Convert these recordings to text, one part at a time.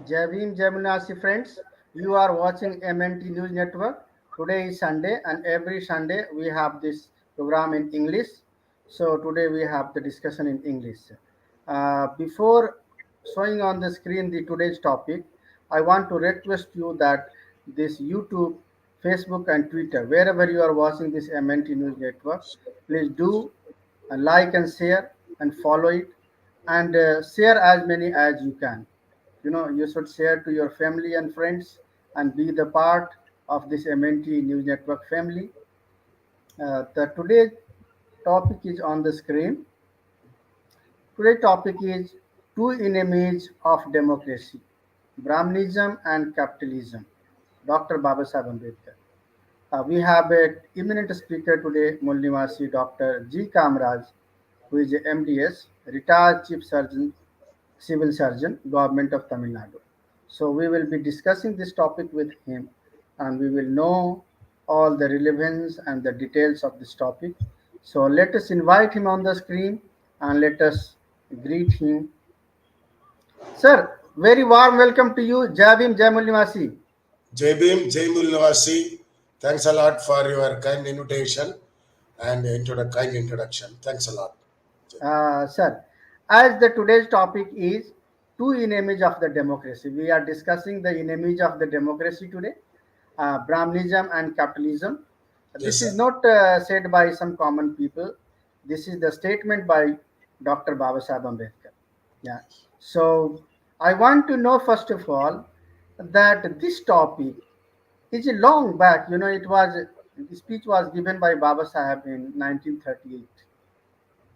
Jai Bhim, Jai Munasi friends. You are watching MNT News Network. Today is Sunday, and every Sunday we have this program in English. So today we have the discussion in English. Before showing on the screen the today's topic, I want to request you that this YouTube, Facebook, and Twitter, wherever you are watching this MNT News Network, please do like and share and follow it, and share as many as you can. You should share to your family and friends and be the part of this MNT News Network family. The today's topic is on the screen. Today's topic is two enemies of democracy: Brahmnism and Capitalism. Dr. Babasaheb Ambedkar. We have an eminent speaker today, Mulnivasi Dr. G. Kamraj, who is a MDS, retired Chief Surgeon, Civil Surgeon, Government of Tamilnadu. So we will be discussing this topic with him, and we will know all the relevance and the details of this topic. So let us invite him on the screen and let us greet him. Sir, very warm welcome to you. Jai Bhim, Jai Mulnivasi. Jai Bhim, Jai Mulnivasi. Thanks a lot for your kind invitation and kind introduction. Thanks a lot. Sir, as the today's topic is two enemies of the democracy, we are discussing the enemies of the democracy today, Brahminism and capitalism. Yes, This is sir. not said by some common people. This is the statement by Dr. Babasaheb Ambedkar. Yeah. So I want to know first of all that this topic is a long back. The speech was given by Baba Saheb in 1938.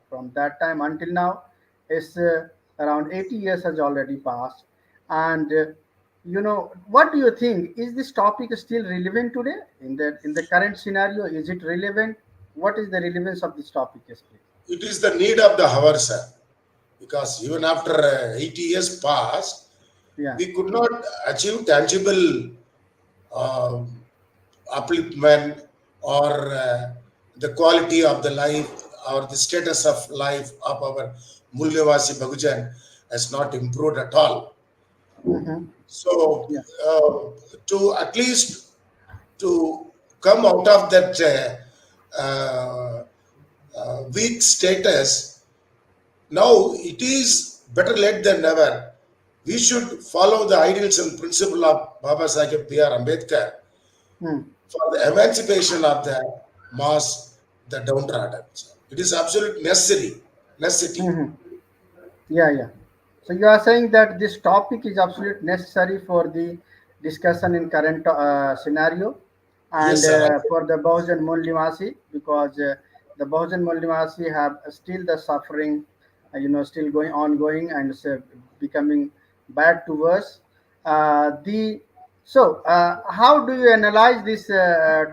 From that time until now, it's around 80 years has already passed. And what do you think? Is this topic still relevant today in the current scenario? Is it relevant? What is the relevance of this topic, yes, please? It is the need of the hour, sir. Because even after 80 years passed, Yeah. we could not achieve tangible uh, upliftment or the quality of the life or the status of life of our Mulnivasi Bagujan has not improved at all. Hmm. So, Yeah. to at least to come out of that weak status, now it is better late than never. We should follow the ideals and principle of Baba Sahib B.R. Ambedkar Hmm. for the emancipation of the mass, the downtrodden. It is absolute necessity. Hmm. Yeah, yeah. So you are saying that this topic is absolutely necessary for the discussion in current scenario, and Yes, sir. for the Bahujan Mul Nivasi, because the Bahujan Mul Nivasi have still the suffering, still ongoing, and it's becoming bad to worse. The so how do you analyze this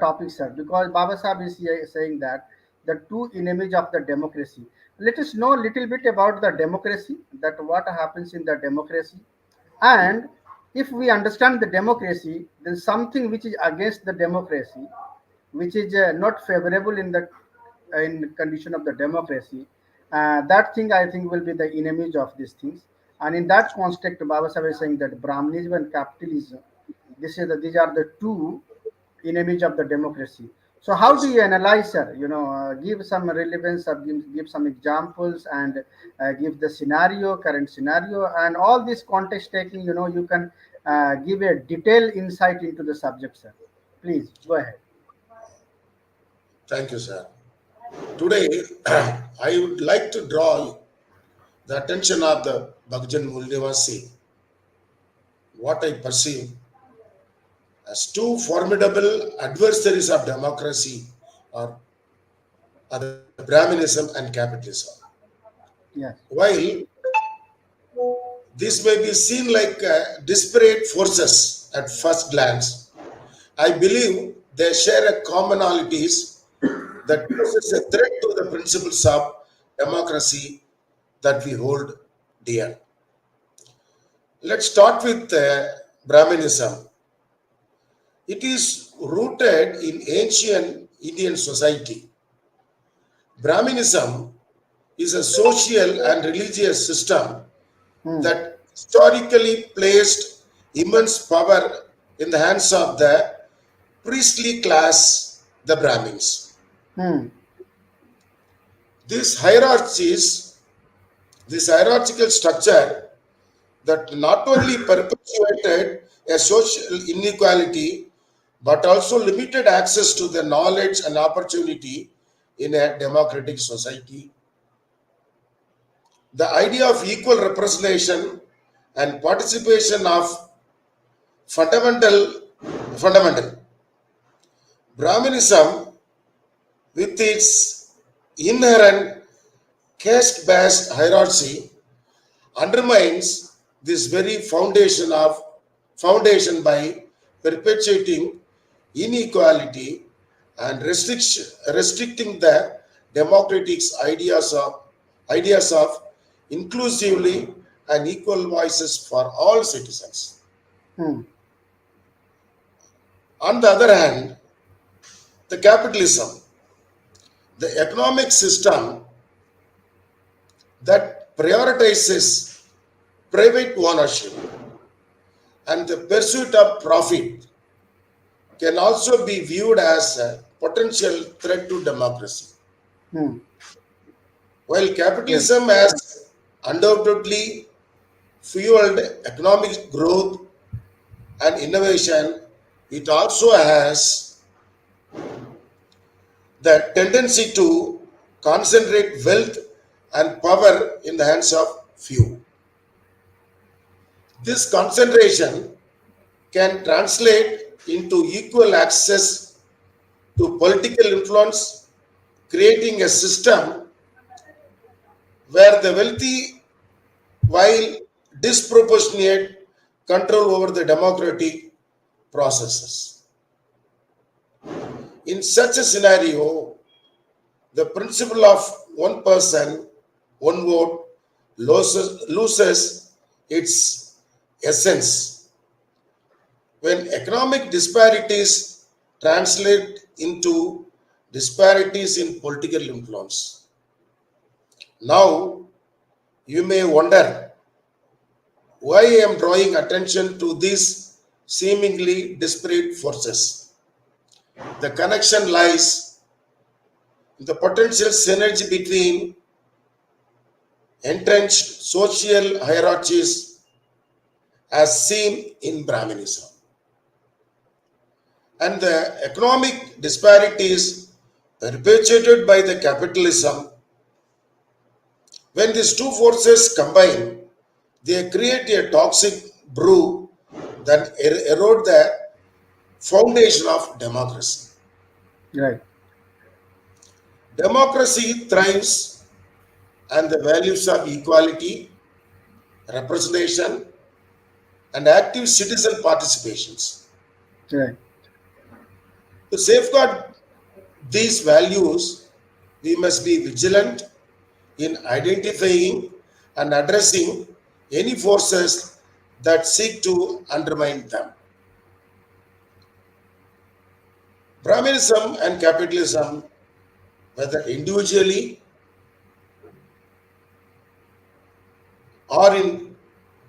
topic, sir? Because Baba Sahib is saying that the two enemies of the democracy. Let us know a little bit about the democracy, that what happens in the democracy, and if we understand the democracy, then something which is against the democracy, which is not favorable in condition of the democracy, that thing I think will be the enemies of these things. And in that context, Baba Sahib is saying that Brahminism and capitalism, these are the two enemies of the democracy. So how do Yes. you analyze, sir? Give some relevance, or give some examples, and give the scenario, current scenario, and all this context taking. You can give a detailed insight into the subject, sir. Please go ahead. Thank you, sir. Today, I would like to draw the attention of the Bhagjan Mulnivasi, what I perceive as two formidable adversaries of democracy are the Brahminism and capitalism. Yes. While this may be seen like disparate forces at first glance, I believe they share a commonalities that poses a threat to the principles of democracy that we hold dear. Let's start with Brahminism. It is rooted in ancient Indian society. Brahminism is a social and religious system Hmm. that historically placed immense power in the hands of the priestly class, the Brahmins. Hmm. These hierarchies, this hierarchical structure that not only perpetuated a social inequality but also limited access to the knowledge and opportunity in a democratic society. The idea of equal representation and participation of fundamental fundamental Brahminism, with its inherent caste-based hierarchy, undermines this very foundation by perpetuating inequality and restricting the democratic ideas of inclusively and equal voices for all citizens. Hmm. On the other hand, the capitalism, the economic system that prioritizes private ownership and the pursuit of profit, can also be viewed as a potential threat to democracy. Hmm. While Yes. capitalism has undoubtedly fueled economic growth and innovation, it also has the tendency to concentrate wealth and power in the hands of few. This concentration can translate into equal access to political influence, creating a system where the wealthy, while disproportionate control over the democratic processes. In such a scenario, the principle of one person, one vote loses its essence. When economic disparities translate into disparities in political influence. Now, you may wonder why I am drawing attention to these seemingly disparate forces. The connection lies in the potential synergy between entrenched social hierarchies as seen in Brahminism and the economic disparities perpetuated by the capitalism. When these two forces combine, they create a toxic brew that erode the foundation of democracy. Right. Democracy thrives on the values of equality, representation, and active citizen participations. Right. To safeguard these values, we must be vigilant in identifying and addressing any forces that seek to undermine them. Brahminism and capitalism, whether individually or in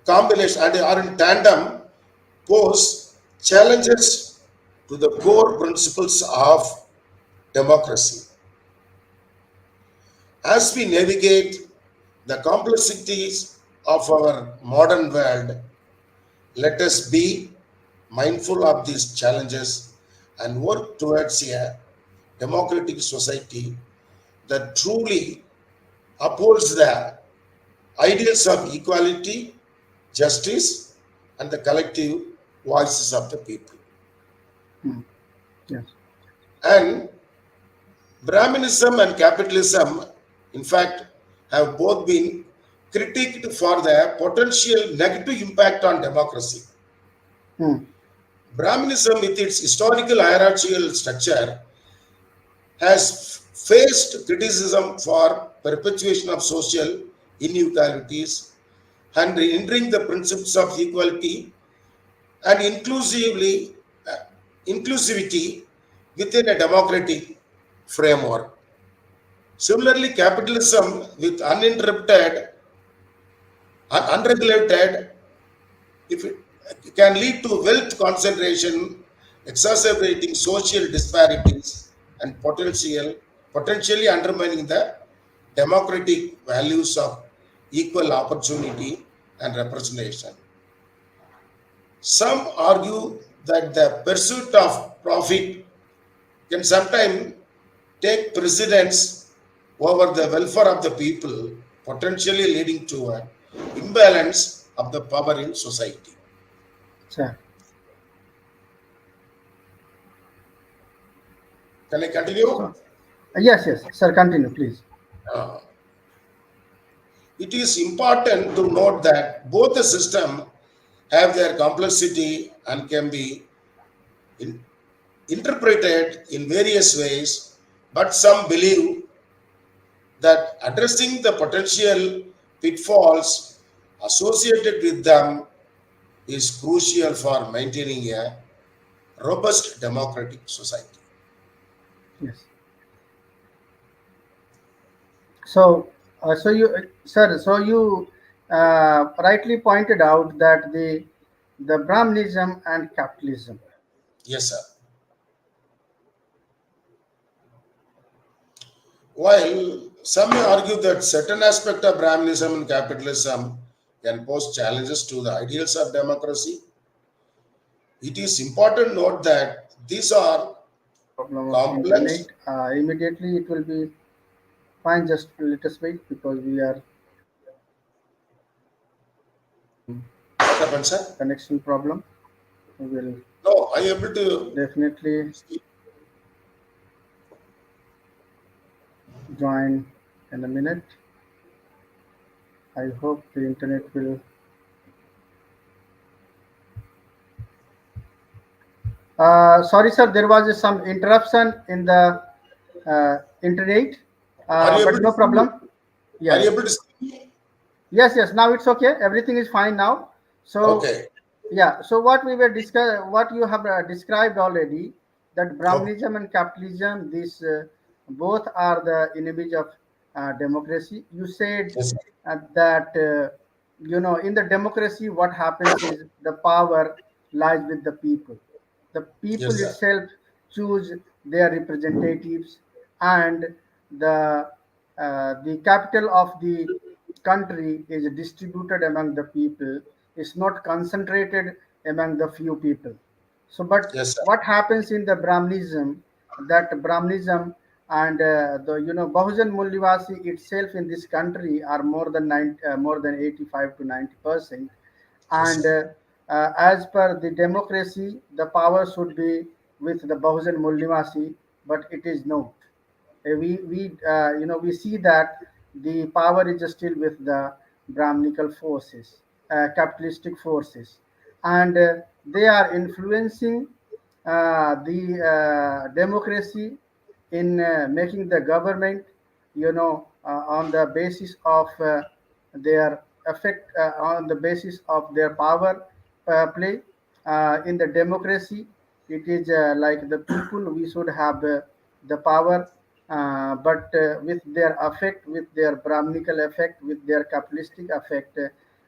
combination and or in tandem, pose challenges to the core principles of democracy. As we navigate the complexities of our modern world, let us be mindful of these challenges and work towards a democratic society that truly upholds the ideals of equality, justice, and the collective voices of the people. Hmm. Yes. And Brahminism and capitalism, in fact, have both been critiqued for their potential negative impact on democracy. Hmm. Brahminism, with its historical hierarchical structure, has faced criticism for perpetuation of social inequalities and hindering the principles of equality and inclusivity within a democratic framework. Similarly, capitalism with uninterrupted, unregulated, if it, can lead to wealth concentration, exacerbating social disparities, and potentially undermining the democratic values of equal opportunity and representation. Some argue that the pursuit of profit can sometimes take precedence over the welfare of the people, potentially leading to an imbalance of the power in society. Sir. Can I continue? So, yes, yes, sir, continue, please. Uh, it is important to note that both the system have their complexity and can be in- interpreted in various ways, but some believe that addressing the potential pitfalls associated with them is crucial for maintaining a robust democratic society. Yes. So, sir, so you rightly pointed out that the Brahminism and capitalism. Yes, sir. While some may argue that certain aspects of Brahminism and capitalism can pose challenges to the ideals of democracy, it is important to note that these are Problem of internet. complex. Immediately it will be fine. Just let us wait because we are What happened, sir? connection problem. We will No, I am able to definitely speak. join in a minute. I hope the internet will. Sorry, sir, there was some interruption in the internet, Are you but able to no see me? problem. Are Yeah, you yeah. able to see me? Yes, yes. Now it's okay. Everything is fine now. So, Okay. yeah. So what we were discuss, what you have described already, that Okay. Brahminism and capitalism, these both are the enemies of democracy. You said Yes, sir. that in the democracy, what happens is the power lies with the people. The people Yes, sir. itself choose their representatives, and the capital of the country is distributed among the people. It's not concentrated among the few people. So, but Yes, sir. what happens in the Brahminism? That Brahminism and the Bahujan Mullivasi itself in this country are more than 85 to 90%, Yes, and sir. as per the democracy, the power should be with the Bahujan Mullivasi, but it is not. We see that the power is still with the Brahminical forces, capitalistic forces, and they are influencing the democracy in making the government, on the basis of their effect, on the basis of their power play in the democracy. It is like the people we should have the power, but with their effect, with their Brahminical effect, with their capitalistic effect,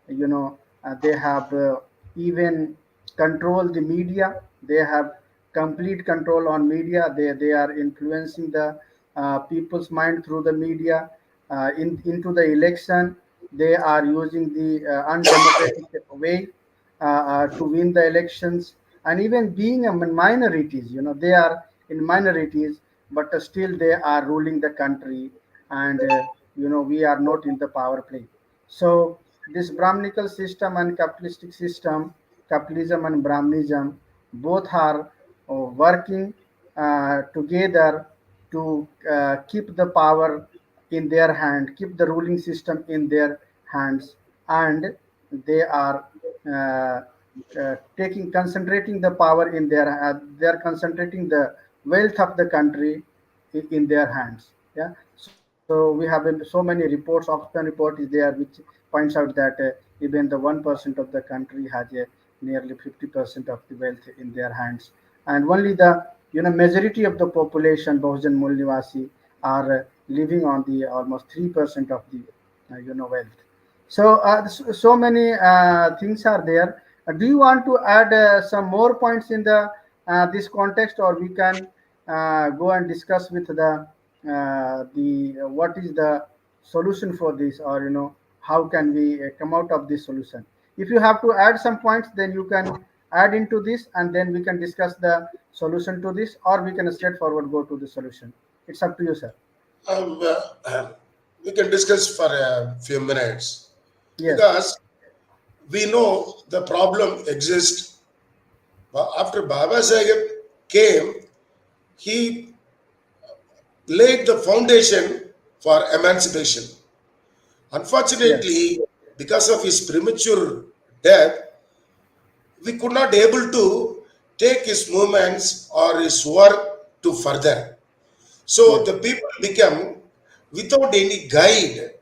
they have even control the media. They have complete control on media. They are influencing the people's mind through the media. Into the election, they are using the undemocratic way to win the elections, and even being a minorities, they are in minorities, but still they are ruling the country, and we are not in the power play. So this Brahminical system and capitalistic system, capitalism and Brahminism, both are working together to keep the power in their hand, keep the ruling system in their hands, and they are taking concentrating the power in their they are concentrating the wealth of the country in their hands. Yeah. So we have so many reports. Often report is there which points out that even the 1% of the country has a nearly 50% of the wealth in their hands, and only the majority of the population, Bahujan Mul Nivasi, are living on the almost 3% of the wealth. So so many things are there, Do you want to add some more points in the this context, or we can go and discuss with the what is the solution for this, or how can we come out of this solution? If you have to add some points, then you can add into this, and then we can discuss the solution to this, or we can straightforward go to the solution. It's up to you, sir. Um, uh, we can discuss for a few minutes Yes, because we know the problem exists. After Baba Sahib came, he laid the foundation for emancipation. yes, Unfortunately, because of his premature death, we could not able to take his movements or his work to further. So yes, the people become without any guide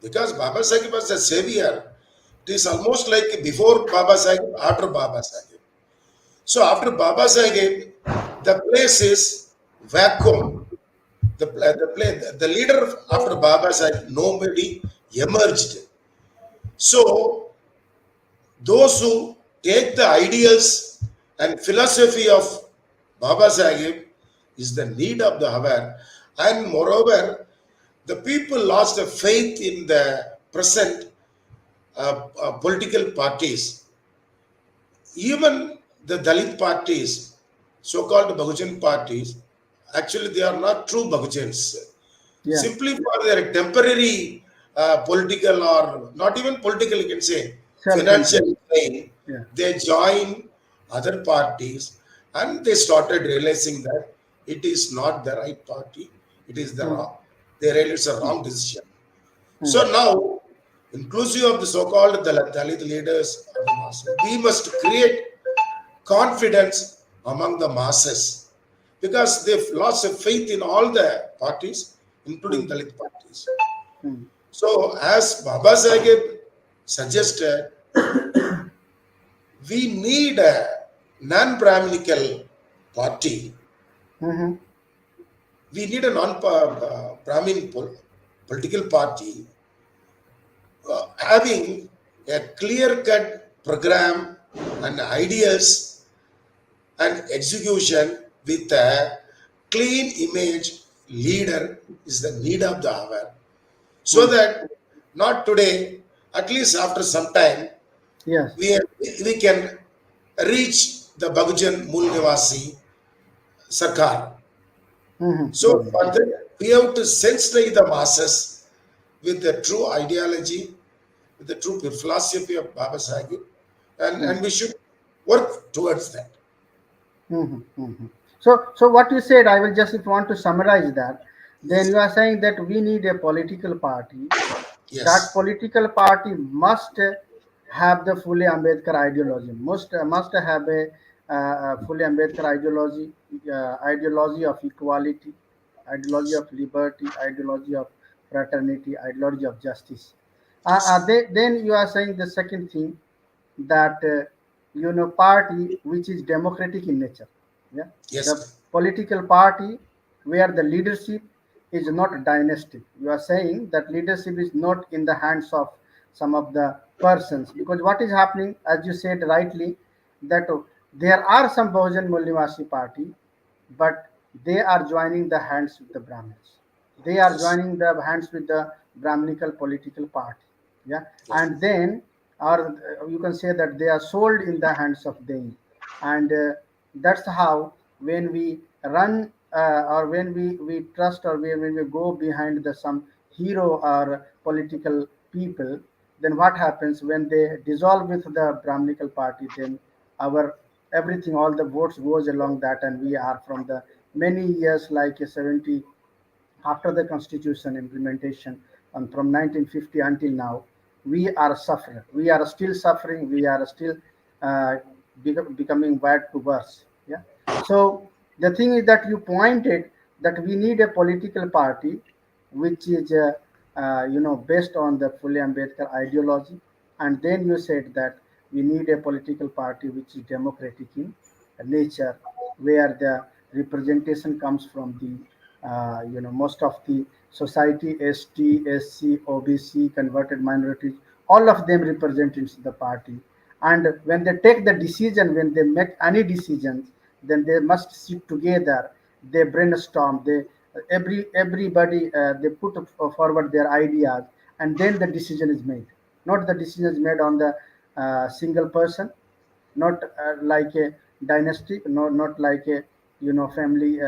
because Baba Sahib was a savior. It is almost like before Baba Sahib, after Baba Sahib. So after Baba Sahib, the place is vacuum. The leader after Baba Sahib, nobody emerged. So those who take the ideals and philosophy of Baba Sahib is the need of the hour. And moreover, the people lost the faith in the present political parties. Even the Dalit parties, so-called Bahujan parties, actually they are not true Bahujans. yeah, Simply for their temporary political or not even political, you can say, self-interest. financial gain, Yeah. they join other parties and they started realizing that it is not the right party, it is the Mm, wrong, they realize a mm, wrong decision. mm, So now, inclusive of the so-called Dalit leaders of the masses, we must create confidence among the masses because they've lost faith in all the parties, mm, including Dalit parties. mm, So, as Baba Sahib suggested, we need a non-Brahminical party. mhm, We need a non-Brahmin political party having a clear-cut program and ideas and execution with a clean image leader is the need of the hour. So mm. that not today, at least after some time, Yes. we, we can reach the Bagujan Mulnivasi Sarkar. Mhm, So mhm, for that, we have to sensitize the masses with the true ideology, with the true philosophy of Baba Sahib, mm, and we should work towards that. mhm, mhm. So what you said, I will just if want to summarize that. Then Yes, you are saying that we need a political party. That yes, political party must have the fully Ambedkar ideology. Must have a fully Ambedkar ideology of equality, ideology yes, of liberty, ideology of fraternity, ideology of justice. yes, Then you are saying the second thing, that party which is democratic in nature. Yeah, the yes, political party where the leadership is not dynastic. You are saying that leadership is not in the hands of some of the persons, because what is happening, as you said rightly, that there are some Bahujan Mulnivasi party, but they are joining the hands with the Brahmins. They are yes, joining the hands with the Brahminical political party. Yeah, yes, and then, or you can say that they are sold in the hands of them, and that's how when we run or when we trust, or when we go behind the some hero or political people, then what happens when they dissolve with the Brahminical party? Then our everything, all the votes goes along that, and we are from the many years like 70 after the constitution implementation, and from 1950 until now, we are suffering, we are still suffering, we are still uh, becoming bad to worse. Yeah. So the thing is that you pointed that we need a political party which is based on the fully Ambedkar ideology, and then you said that we need a political party which is democratic in nature, where the representation comes from the most of the society, ST, SC, OBC, converted minorities, all of them represent in the party, And when they take the decision, when they make any decisions, then they must sit together, they brainstorm, they everybody they put forward their ideas, and then the decision is made. Not the decision is made on the single person, not like a dynasty, not like a family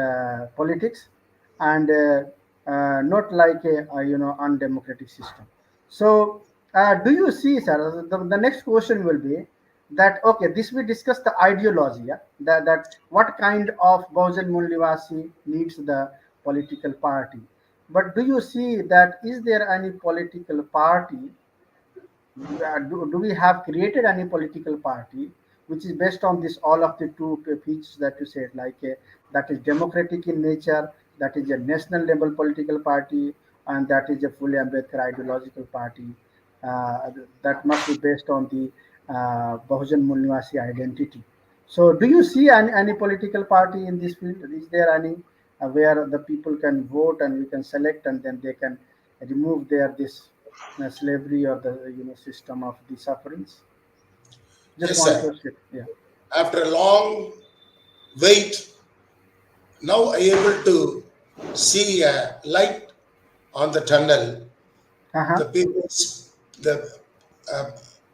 politics, and not like a undemocratic system. So, do you see, sir? The next question will be that okay, this we discuss the ideology, yeah? That what kind of बहुjan Mulnivasi needs the political party. But do you see that is there any political party, do we have created any political party which is based on this all of the two features that you said, like that is democratic in nature, that is a national level political party, and that is a fully Ambedkar ideological party, that must be based on the Bahujan Mulnivasi identity. So, do you see any political party in this field? Is there any where the people can vote and we can select and then they can remove their this slavery or the system of the sufferings? Just Yes, want sir. to sit. Yeah. After a long wait, now I able to see a light on the tunnel. Uh-huh. The the uh,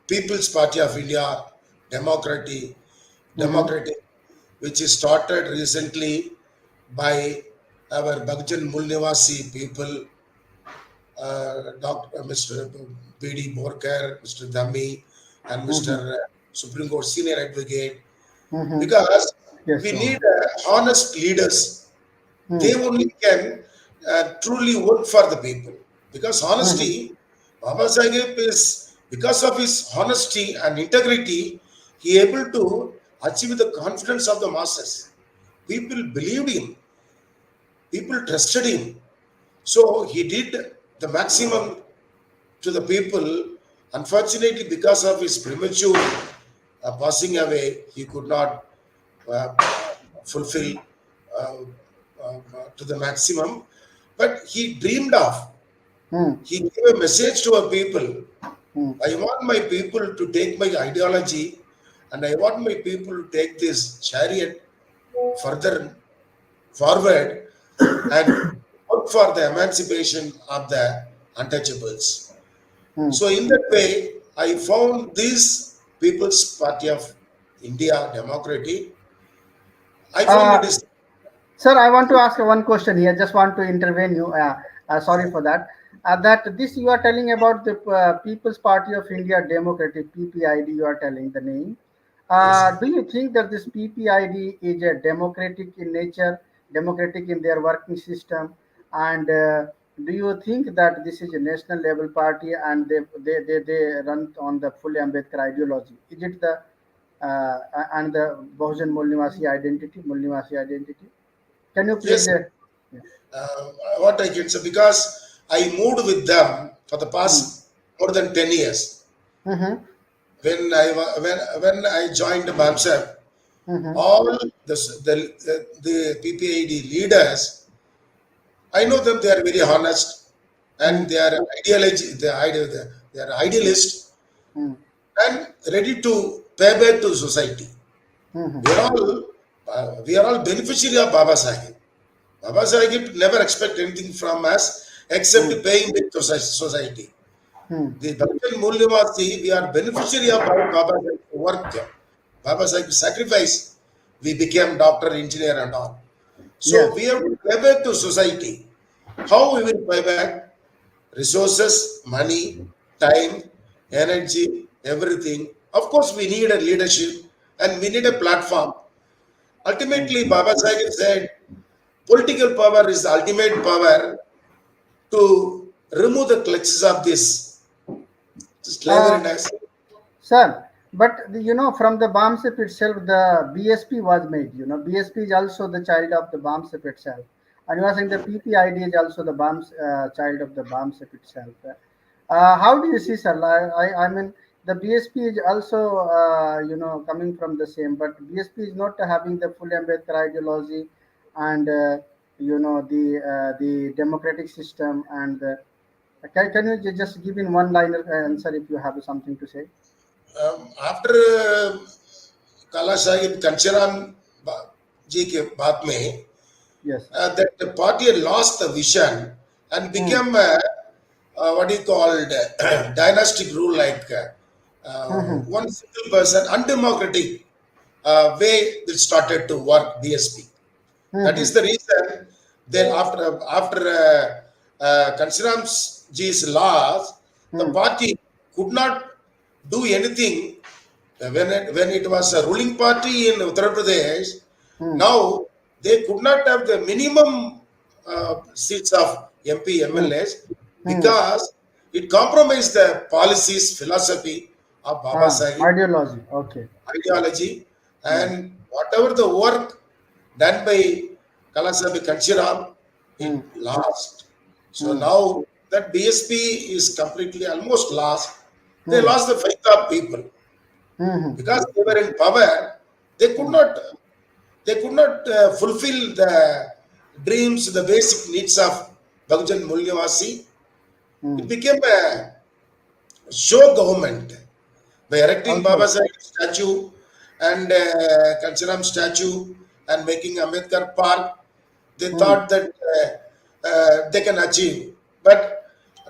People's Party of India, Democratic, Mm-hmm. Democratic, which is started recently by our Bhagjan Mulnivasi people, Dr. Mr. B.D. Borkar, Mr. Dhammi, and Mr. Mm-hmm. Supreme Court Senior Advocate, Mm-hmm. because Yes, we Your need Honor. honest leaders. They Mm. only can truly work for the people. Because Mm-hmm. honesty, Baba Sahib is, because of his honesty and integrity, he able to achieve the confidence of the masses. People believed him, people trusted him. So he did the maximum to the people. Unfortunately, because of his premature passing away, he could not fulfill uh, to the maximum. But he dreamed of, Mm. he gave a message to our people. Mm. I want my people to take my ideology and I want my people to take this chariot further forward and work for the emancipation of the untouchables. Mm. So, in that way, I found this People's Party of India Democratic. I found it Uh, is Sir, I want to ask one question here. Just want to intervene you. Sorry for that. That this you are telling about the People's Party of India Democratic (PPID). You are telling the name. yes, sir. Do you think that this PPID is a democratic in nature, democratic in their working system, and do you think that this is a national level party and they run on the fully Ambedkar ideology? Is it the and the Bahujan Mulnivasi identity? Can you please? Yes, Yeah. what I can say, because I moved with them for the Hmm. past more than 10 years. Mm-hmm. When I joined BAMSEP, Mm-hmm. all the PPID leaders, I know them. They are very honest Mm-hmm. and they are ideology. They are idealist and ready to pay back to society. Mm-hmm. We are all beneficiary of Baba Sahib. Baba Sahib never expect anything from us except Mm-hmm. paying back to society. Mm-hmm. The Bhaktan Mulyavasi, we are beneficiary of Baba Sahib's work. Baba Sahib's sacrifice. We became doctor, engineer, and all. So Yes. we have to pay back to society. How we will pay back? Resources, money, time, energy, everything. Of course, we need a leadership and we need a platform. Ultimately, Baba Sahib said, political power is the ultimate power to remove the clutches of this Uh, slavery. Sir, but from the BAMSIP itself, the BSP was made. BSP is also the child of the BAMSIP itself. And you are saying the PPID is also the BAMS, child of the BAMSIP itself. How do you see, sir? I mean, the BSP is also, coming from the same, but BSP is not having the full Ambedkar ideology and, the democratic system. And can you just give in one liner answer if you have something to say? after काला साहिब कंचराम जी के बाद में Yes. that the party had lost the vision and Hmm. became what do you call dynastic rule, like Hmm. one single person, undemocratic way that started to work BSP. That Hmm. is the reason. Then after Kansiram ji's loss, the Hmm. party could not do anything when it was a ruling party in Uttar Pradesh. Hmm. Now they could not have the minimum seats of MP Hmm. MLAs Hmm. because it compromised the policies, philosophy of Baba Sahib, Ideology. Okay. ideology, Hmm. and whatever the work done by Kalasabi Kanchiram, Hmm. it lost. So Hmm. now that BSP is completely almost lost, they Hmm. lost the faith of people Hmm. because they were in power. They could Hmm. not fulfill the dreams, the basic needs of Bhagjan Mulyavasi. Hmm. It became a show government by erecting Baba Also. Sahib statue and Kanchiram statue and making Ambedkar Park. They Hmm. thought that they can achieve, but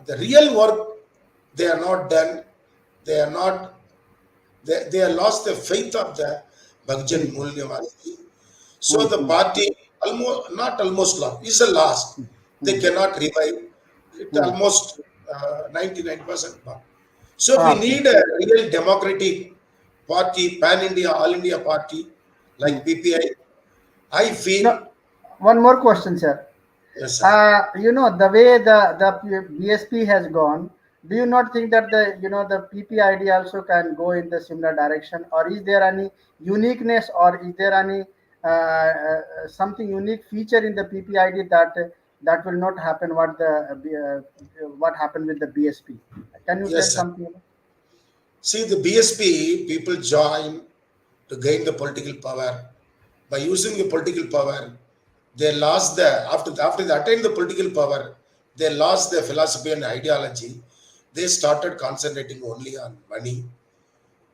the real work they are not done. They are not. They have lost the faith of the Bhagjan People. Mulyavasi. So Hmm. the Hmm. party almost not almost lost is a lost. They Hmm. cannot revive it Hmm. almost 99%. So we Okay. need a real democratic party, pan India, all India party Hmm. like PPI. I No, feel one more question, sir. yes, sir. The way the BSP has gone, do you not think that the PPID also can go in the similar direction, or is there any uniqueness, or is there any something unique feature in the PPID that will not happen what happened with the BSP? Can you tell Yes, sir. something about? See, the BSP people join to gain the political power. By using the political power, they lost the after they attained the political power, they lost their philosophy and ideology. They started concentrating only on money,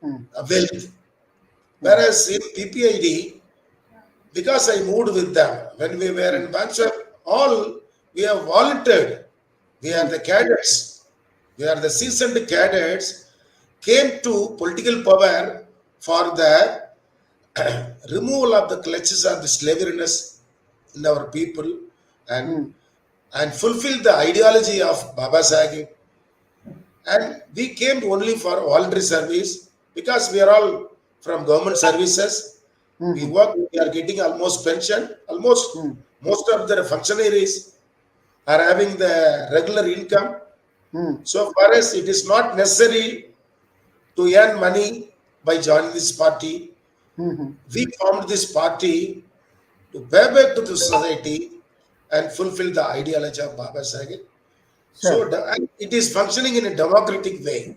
Hmm. wealth. Hmm. Whereas in PPID, because I moved with them when we were Hmm. in Bancher, all we have volunteered. We are Hmm. the cadets. We are the seasoned cadets came to political power for the removal of the clutches of the slaveryness in our people and Hmm. and fulfill the ideology of Baba Sahib. And we came only for voluntary service because we are all from government services. We Hmm. work, we are getting almost pension. Almost Hmm. most of the functionaries are having the regular income. Hmm. So for us, it is not necessary to earn money by joining this party. Hmm. Hmm. We formed this party to pay back to the society and fulfill the ideology of Baba Sahib. Sir. So and it is functioning in a democratic way.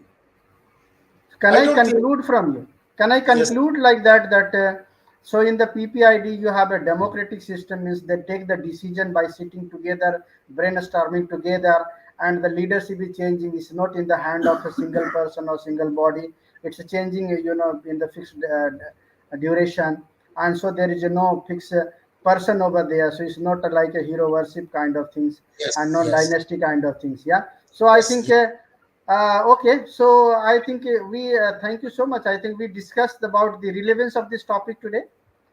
Can I I don't think, conclude from you? Can I yes, conclude like that? So in the PPID you have a democratic system, means they take the decision by sitting together, brainstorming together, and the leadership is changing. It's not in the hand of a single person or single body. It's changing, in the fixed duration, and so there is no fixed person over there. So it's not like a hero worship kind of things and yes, non yes, dynasty kind of things. Yeah. So I yes, think. Okay, so I think we thank you so much. I think we discussed about the relevance of this topic today.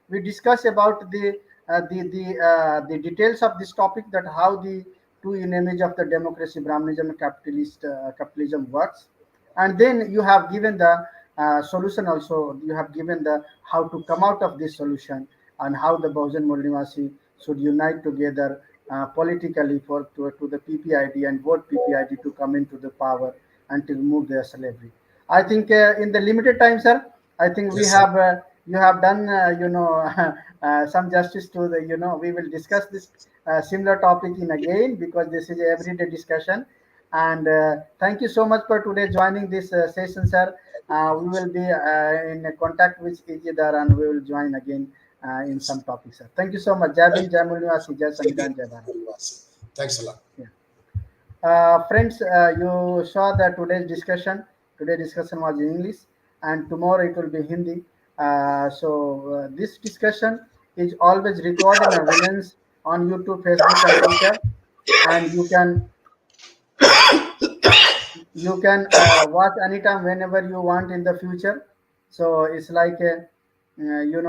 We discussed about the details of this topic, that how the two in image of the democracy, Brahmanism and capitalism works, and then you have given the solution also. You have given the how to come out of this solution, and how the Bahujan Nivasi should unite together politically to the PPID and vote PPID to come into the power and to remove their slavery. I think in the limited time, sir, I think we yes, sir. have you have done some justice to the we will discuss this similar topic in again, because this is a everyday discussion. And thank you so much for today joining this session, sir. We will be in contact with each other, and we will join again in Yes. some topics, sir. Thank you so much. Jai Thank Bhim, Jai Mulnivasi, Jai thank you. Sanvidan, Jai Bharat. Thanks a lot. Yeah. Friends, you saw that today's discussion. Today's discussion was in English, and tomorrow it will be Hindi. So this discussion is always recorded and remains on YouTube, Facebook, and Twitter, and you can watch anytime whenever you want in the future. So it's like you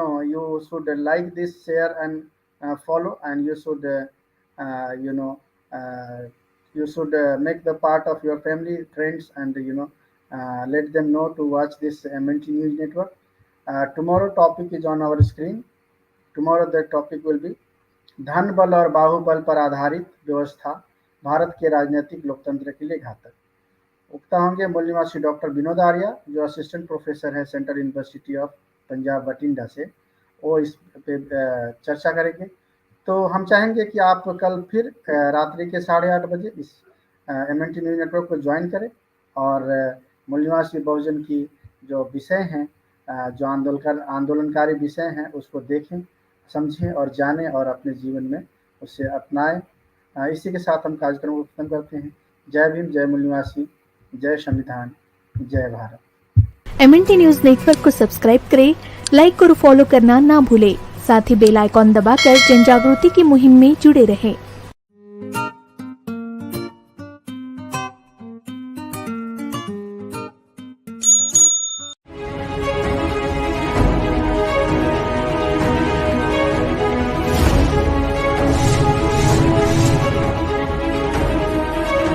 should like this, share, and follow, and you should uh, you know uh, make the part of your family, friends, and let them know to watch this MNT News Network. Tomorrow topic is on our screen. Tomorrow the topic will be धन बल और बाहुबल पर आधारित व्यवस्था भारत के राजनीतिक लोकतंत्र के लिए घातक। वक्ता होंगे मूल निवासी डॉक्टर विनोद आर्या, जो असिस्टेंट प्रोफेसर है central university of Punjab Bathinda से। वो इस पे चर्चा करेंगे। तो हम चाहेंगे कि आप कल फिर रात्रि के 8:30 बजे इस MNT न्यूज नेटवर्क को ज्वाइन करें और मूल निवासी बहुजन की जो विषय हैं, जो आंदोलनकारी विषय हैं, उसको देखें, समझें और जानें और अपने जीवन में उसे अपनाएं। इसी के साथ हम कार्यक्रम को खत्म करते हैं। जय भीम, जय मूल निवासी, जय संविधान, जय भारत। MNT न्यूज नेटवर्क को सब्सक्राइब करें, लाइक और फॉलो करना ना भूलें। साथ ही बेल आइकॉन दबाकर जन जागृति की मुहिम में जुड़े रहें।